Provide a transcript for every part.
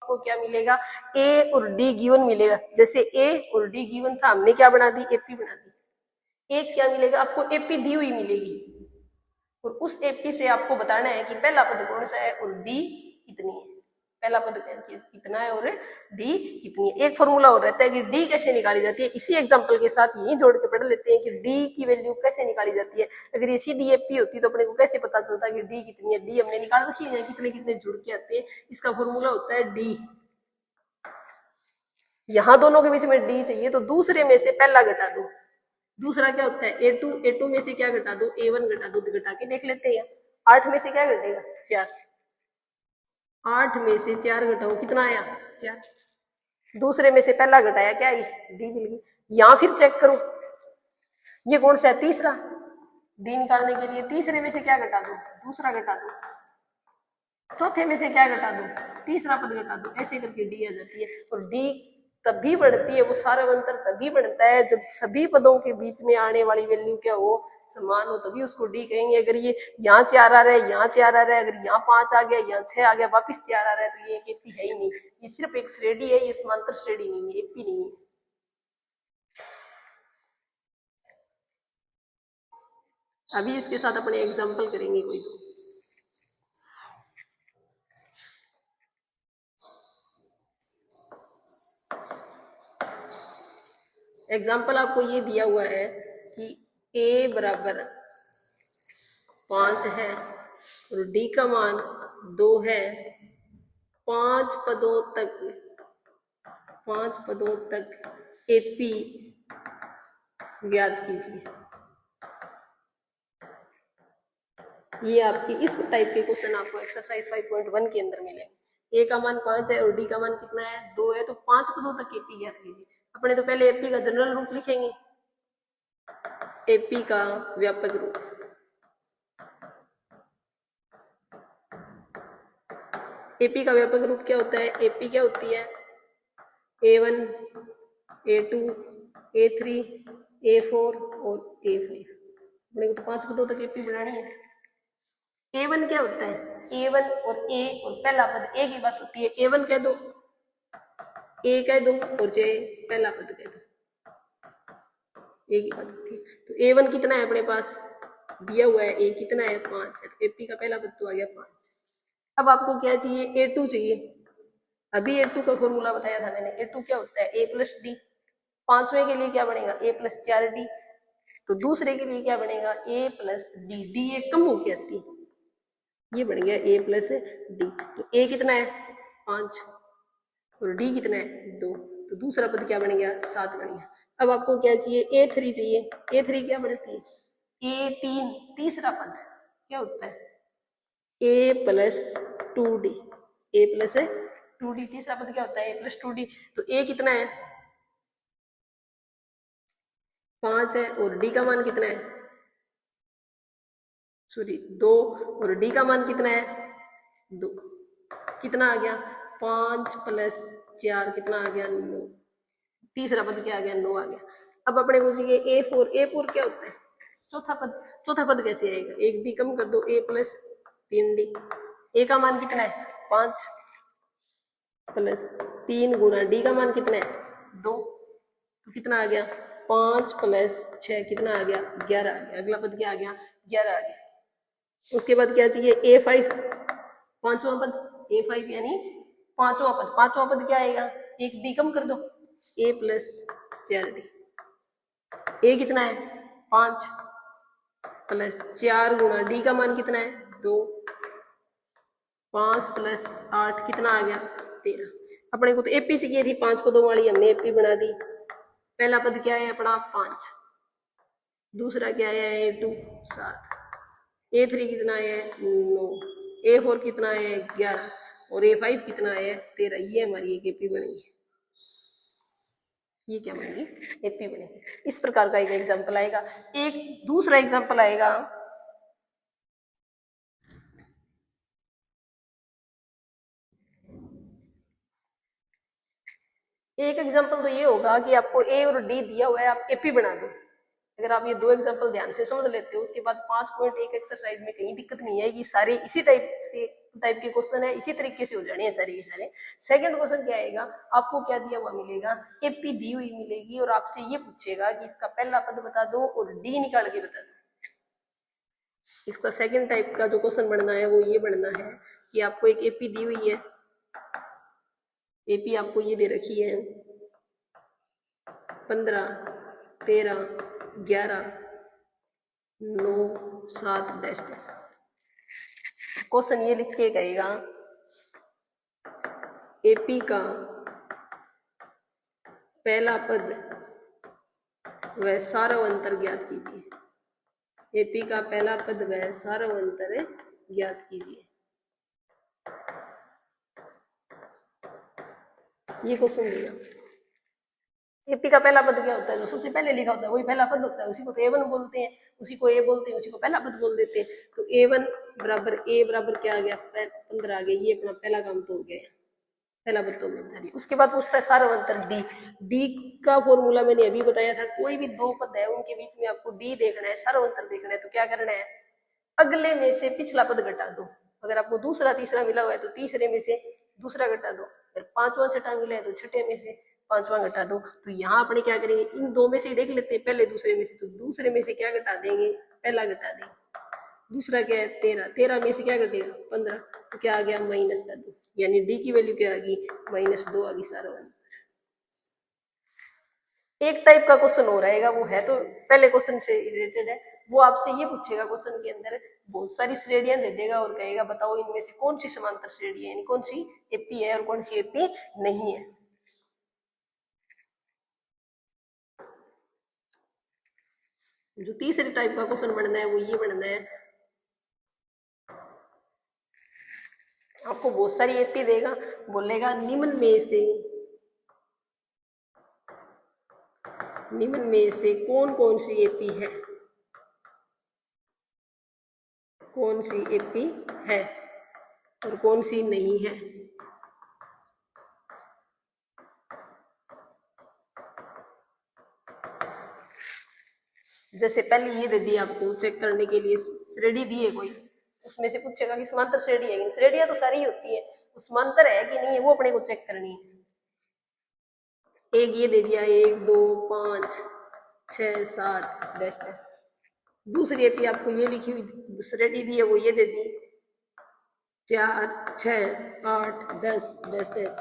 आपको क्या मिलेगा, ए और डी गिवन मिलेगा। जैसे ए और डी गिवन था, हमने क्या बना दी, एपी बना दी। एक क्या मिलेगा आपको, एपी दी हुई मिलेगी, और उस एपी से आपको बताना है कि पहला पद कौन सा है और डी कितनी है। पहला पद कितना है और डी कितनी है। एक फॉर्मूला और रहता है कि डी कैसे निकाली जाती है, इसी एग्जांपल के साथ यही जोड़ के पढ़ लेते हैं कि डी की वैल्यू कैसे निकाली जाती है। अगर ये सीधी एपी होती तो अपने को कैसे पता चलता कि डी कितनी है। डी हमने निकाल रखी है, कितने कितने जुड़ के आते हैं, इसका फॉर्मूला होता है डी। यहाँ दोनों के बीच में डी चाहिए तो दूसरे में से पहला घटा दो। दूसरा क्या होता है, ए टू में से क्या घटा दो, ए1 घटा दो, घटा के देख लेते हैं। 8 में से क्या घटेगा, 4। 8 में से 4 घटाओ, कितना आया, 4। दूसरे में से पहला घटाया, क्या आई, डी मिल गई। यहां फिर चेक करो, ये कौन सा है, तीसरा। डी निकालने के लिए तीसरे में से क्या घटा दो, दूसरा घटा दो। चौथे में से क्या घटा दो, तीसरा पद घटा दो। ऐसे करके डी आ जाती है। और डी तभी बढ़ती है, वो सार्वंतर तभी बढ़ता है जब सभी पदों के बीच में आने वाली वैल्यू क्या हो, समान हो, तभी उसको डी कहेंगे। अगर ये यहाँ 4 आ रहा है, यहाँ 4 आ रहा है, अगर यहाँ 5 आ गया, यहाँ 6 आ गया, वापिस 4 आ रहा है, तो ये एपी है ही नहीं। ये सिर्फ एक श्रेणी है, ये समांतर श्रेणी नहीं है, एपी नहीं है। अभी इसके साथ अपने एग्जाम्पल करेंगे कोई। एग्जाम्पल आपको ये दिया हुआ है कि a बराबर 5 है और d का मान 2 है। 5 पदों तक एपी ज्ञात कीजिए। ये आपकी इस टाइप के क्वेश्चन आपको एक्सरसाइज 5.1 के अंदर मिले। ए का मान 5 है और डी का मान कितना है, 2 है, तो 5 पदों तक एपी ज्ञात कीजिए। अपने तो पहले एपी का जनरल रूप लिखेंगे, एपी का व्यापक रूप। एपी का व्यापक रूप क्या होता है, एपी क्या होती है, A1, A2, A3, A4 और A5। अपने को तो 5 पदों तक एपी बनानी है। A1 क्या होता है, A1 और A और पहला पद एक ही बात होती है। A1 कह दो, A कह दो और J पहला पद कह दो, एक ही बात होती है। तो A1 कितना है अपने पास दिया हुआ है, A कितना है, 5 है, तो एपी का पहला पद तो आ गया 5। अब आपको क्या चाहिए, A2 चाहिए। अभी A2 का फॉर्मूला बताया था मैंने। A2 क्या होता है, A प्लस डी। पांचवें के लिए क्या बनेगा, A प्लस 4D। तो दूसरे के लिए क्या बनेगा, A प्लस डी। डी एक कम होके आती है, ये बन गया A प्लस डी। तो A कितना है, 5 और D कितना है, 2। तो दूसरा पद क्या बन गया, 7 बन गया। अब आपको क्या चाहिए, A3 चाहिए। A3 क्या बनती है, A3 तीसरा पद क्या होता है, A plus 2D। A plus 2D तीसरा पद क्या होता है, A प्लस 2D। तो A कितना है, 5 है और D का मान कितना है, सॉरी 2, और D का मान कितना है, 2। कितना आ गया, 5 प्लस 4 कितना आ गया, 9। तीसरा पद क्या आ गया, 9 आ गया। अब अपने को चाहिए A4। A4 क्या होता है, चौथा पद। चौथा पद कैसे आएगा, एक डी कम कर दो, A प्लस 3D। A का मान कितना है, 5 प्लस 3 गुना D का मान कितना है, 2। तो कितना आ गया, 5 प्लस 6 कितना आ गया, 11 आ गया। अगला पद क्या आ गया, 11 आ गया। उसके बाद क्या चाहिए, A5 पांचवा पद। A5 यानी पांचवा पद। पांचवा पद क्या आएगा, एक डी कम कर दो, A प्लस 4D। A कितना है, 5 प्लस 4 गुना D का मान कितना है, 2। 5 प्लस 8 कितना आ गया, 13। अपने को तो एपी चाहिए थी 5 पदों वाली, हमने एपी बना दी। पहला पद क्या है अपना, 5। दूसरा क्या है, A2 7। A3 कितना है, 9। A4 कितना है, 11 और A5 कितना है, 13। ये हमारी एक एपी बनेगी। ये क्या बनेगी, एपी बनेगी। इस प्रकार का एक एग्जाम्पल आएगा। एक दूसरा एग्जाम्पल आएगा, एक एग्जाम्पल तो ये होगा कि आपको ए और डी दिया हुआ है, आप एपी बना दो। अगर आप ये दो एग्जांपल ध्यान से समझ लेते हो, उसके बाद 5.1 एक्सरसाइज में कहीं दिक्कत नहीं आएगी, सारे इसी टाइप के क्वेश्चन है, इसी तरीके से हो जाने हैं सारे के सारे। सेकंड क्वेश्चन क्या आएगा, आपको क्या दिया हुआ मिलेगा, एपी दी हुई मिलेगी और आपसे ये पूछेगा कि इसका पहला पद बता दो और डी निकाल के बता दो। इसका सेकंड टाइप का जो क्वेश्चन बनना है वो ये बनना है कि आपको एक एपी दी हुई है, एपी आपको ये दे रखी है 15, 13, 11, 9, 7 डैश डैश। क्वेश्चन ये लिख के कहेगा एपी का पहला पद व सारव अंतर ज्ञात कीजिए। एपी का पहला पद व सारव अंतर ज्ञात कीजिए। ये क्वेश्चन दिया। एपी का पहला पद क्या होता है, जो सबसे पहले लिखा होता है वही पहला पद होता है, उसी को तो ए1 बोलते हैं, उसी को ए बोलते हैं, उसी को पहला पद बोल देते हैं। तो ए1 बराबर ए बराबर क्या आ गया, 15 आ गया। ये अपना पहला काम तो हो गया, पहला पद तो मिलता है। उसके बाद पूछता है सारव अंतर डी। डी का फॉर्मूला मैंने अभी बताया था, कोई भी दो पद है उनके बीच में आपको डी देखना है, सारव अंतर देखना है, तो क्या करना है, अगले में से पिछला पद घटा दो। अगर आपको दूसरा तीसरा मिला हुआ है तो तीसरे में से दूसरा घटा दो, अगर पांचवा छठा मिला है तो छठे में से पांचवा घटा दो। तो यहाँ अपने क्या करेंगे, इन दो में से देख लेते हैं, पहले दूसरे में से, तो दूसरे में से क्या घटा देंगे, पहला घटा देंगे। दूसरा क्या है 13, 13 में से क्या घटेगा 15, तो क्या आ गया माइनस का 2, यानी डी की वैल्यू क्या आ गई -2 आ गई सारा अंतर। एक टाइप का क्वेश्चन हो रहेगा, वो है तो पहले क्वेश्चन से रिलेटेड है, वो आपसे ये पूछेगा क्वेश्चन के अंदर बहुत सारी श्रेणियां दे देगा और कहेगा बताओ इनमें से कौन सी समांतर श्रेणी है, यानी कौन सी एपी है और कौन सी एपी नहीं है। जो तीसरे टाइप का क्वेश्चन बनना है वो ये बनना है, आपको बहुत सारी एपी देगा, बोलेगा निम्न में से कौन कौन सी एपी है, कौन सी एपी है और कौन सी नहीं है। जैसे पहले ये दे दिया आपको चेक करने के लिए, श्रेणी दी है कोई, उसमें से पूछेगा कि समांतर श्रेणी है, लेकिन श्रेणियां तो सारी होती है, समांतर है कि नहीं है वो अपने को चेक करनी है। एक ये दे दिया 1 2 5 6 7 डैश डैश। दूसरी एपी आपको ये लिखी हुई श्रेणी दी है वो ये दे दी 4 6 8 10 डैश डैश।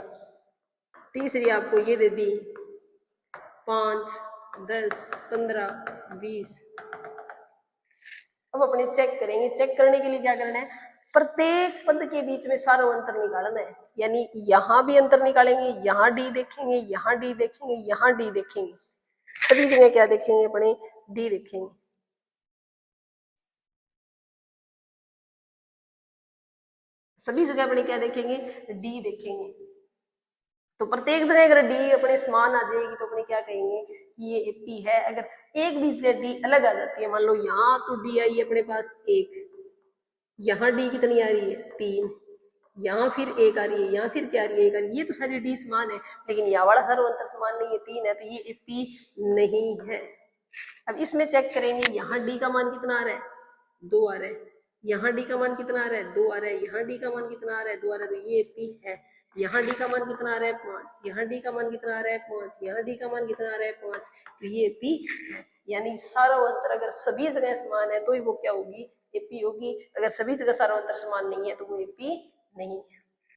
तीसरी आपको ये दे दी 5 10 15 20। अब अपने चेक करेंगे, चेक करने के लिए क्या करना है, प्रत्येक पद के बीच में सारा अंतर निकालना है, यानी यहां भी अंतर निकालेंगे, यहां डी देखेंगे, यहां डी देखेंगे, यहां डी देखेंगे, सभी जगह क्या देखेंगे अपने डी देखेंगे। सभी जगह अपने क्या देखेंगे, डी देखेंगे। तो प्रत्येक जगह अगर डी अपने समान आ जाएगी तो अपने क्या कहेंगे कि ये एपी है। अगर एक भी से डी अलग आ जाती है, मान लो यहाँ तो डी आई है अपने पास 1, यहाँ डी कितनी आ रही है 3, यहाँ फिर 1 आ रही है, यहाँ फिर क्या आ रही है 1 आ रही है, ये तो सारी डी समान है, लेकिन यहाँ वाला सारा अंतर समान नहीं है 3 है, तो ये एपी नहीं है। अब इसमें चेक करेंगे, यहाँ डी का मान कितना आ रहा है 2 आ रहा है, यहाँ डी का मान कितना आ रहा है 2 आ रहा है, यहाँ डी का मान कितना आ रहा है 2 आ रहा है, तो ये एपी है। यहाँ डी का मान कितना आ रहा है 5, यहाँ डी का मान कितना आ रहा है 5, यहाँ डी का मान कितना आ रहा है 5, तो ये एपी है। यानी सारा अंतर अगर सभी जगह समान है तो ही वो क्या होगी, एपी होगी। अगर सभी जगह सारा अंतर समान नहीं है तो वो एपी नहीं है।